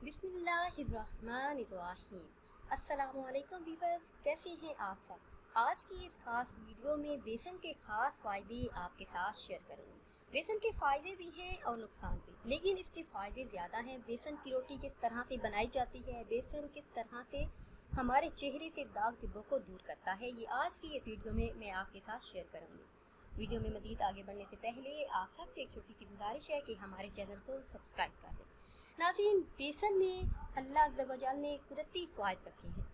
बिस्मिल्लाहिर्रहमानिर्रहीम। अस्सलामुअलैकुम व्यूअर्स, कैसे हैं आप सब। आज की इस खास वीडियो में बेसन के खास फ़ायदे आपके साथ शेयर करूँगी। बेसन के फ़ायदे भी हैं और नुकसान भी, लेकिन इसके फ़ायदे ज़्यादा हैं। बेसन की रोटी किस तरह से बनाई जाती है, बेसन किस तरह से हमारे चेहरे से दाग धब्बों को दूर करता है, ये आज की इस वीडियो में मैं आपके साथ शेयर करूँगी। वीडियो में मज़ीद आगे बढ़ने से पहले आप सबसे एक छोटी सी गुजारिश है कि हमारे चैनल को सब्सक्राइब कर दें। नाज़रीन, बेसन में अल्लाह अज़्ज़ व जल ने कुदरती फ़वाइद रखे हैं।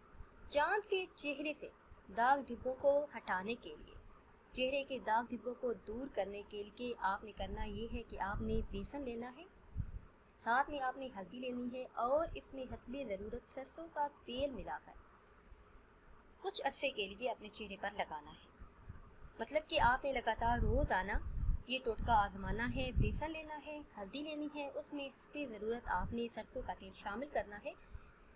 चाँद से चेहरे से दाग धब्बों को हटाने के लिए, चेहरे के दाग धब्बों को दूर करने के लिए आपने करना ये है कि आपने बेसन लेना है, साथ में आपने हल्दी लेनी है और इसमें हस्बे ज़रूरत सरसों का तेल मिलाकर कुछ अरसे के लिए अपने चेहरे पर लगाना है। मतलब कि आपने लगातार रोज़ाना ये टोटका आजमाना है। बेसन लेना है, हल्दी लेनी है, उसमें हस्बे ज़रूरत आपने सरसों का तेल शामिल करना है।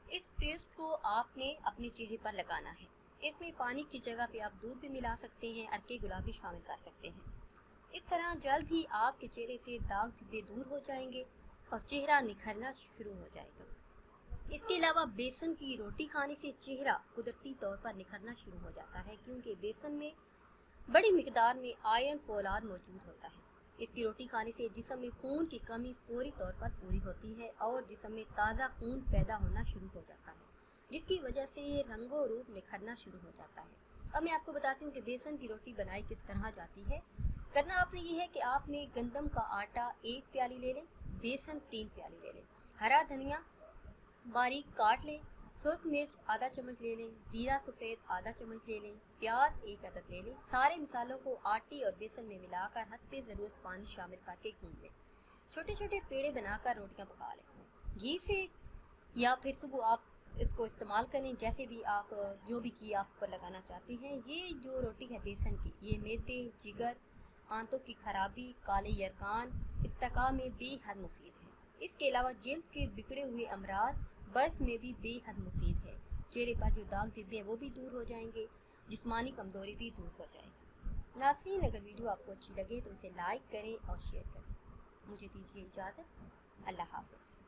इस पेस्ट को आपने अपने चेहरे पर लगाना है। इसमें पानी की जगह पे आप दूध भी मिला सकते हैं, अरके गुलाब भी शामिल कर सकते हैं। इस तरह जल्द ही आपके चेहरे से दाग धब्बे दूर हो जाएंगे और चेहरा निखरना शुरू हो जाएगा। इसके अलावा बेसन की रोटी खाने से चेहरा कुदरती तौर पर निखरना शुरू हो जाता है, क्योंकि बेसन में बड़ी मिकदार में आयरन फोलाद मौजूद होता है। इसकी रोटी खाने से जिस्म में खून की कमी फौरी तौर पर पूरी होती है और जिस्म में ताज़ा खून पैदा होना शुरू हो जाता है, जिसकी वजह से रंगो रूप निखरना शुरू हो जाता है। अब मैं आपको बताती हूँ कि बेसन की रोटी बनाई किस तरह जाती है। करना आपने ये है कि आपने गंदम का आटा 1 प्याली ले लें, बेसन 3 प्याली ले लें, हरा धनिया बारीक काट लें, सुर्ख मिर्च आधा चम्मच ले लें, जीरा सफ़ेद आधा चम्मच ले लें, प्याज 1 अदद ले लें। सारे मसालों को आटे और बेसन में मिलाकर हस्बे ज़रूरत पानी शामिल करके गूंद लें। छोटे छोटे पेड़े बनाकर रोटियां पका लें। घी से या फिर सुबह आप इसको इस्तेमाल करें, जैसे भी आप जो भी घी आप पर लगाना चाहते हैं। ये जो रोटी है बेसन की, ये मैदे, जिगर, आंतों की खराबी, काले यरकान, इस्तेका में बेहद मुफीद है। इसके अलावा जिल्द के बिगड़े हुए अमराज, बर्स में भी बेहद मुफीद है। चेहरे पर जो दाग धब्बे हैं वो भी दूर हो जाएंगे, जिस्मानी कमजोरी भी दूर हो जाएगी। नाज़रीन, अगर वीडियो आपको अच्छी लगे तो इसे लाइक करें और शेयर करें। मुझे दीजिए इजाज़त। अल्लाह हाफ़िज़।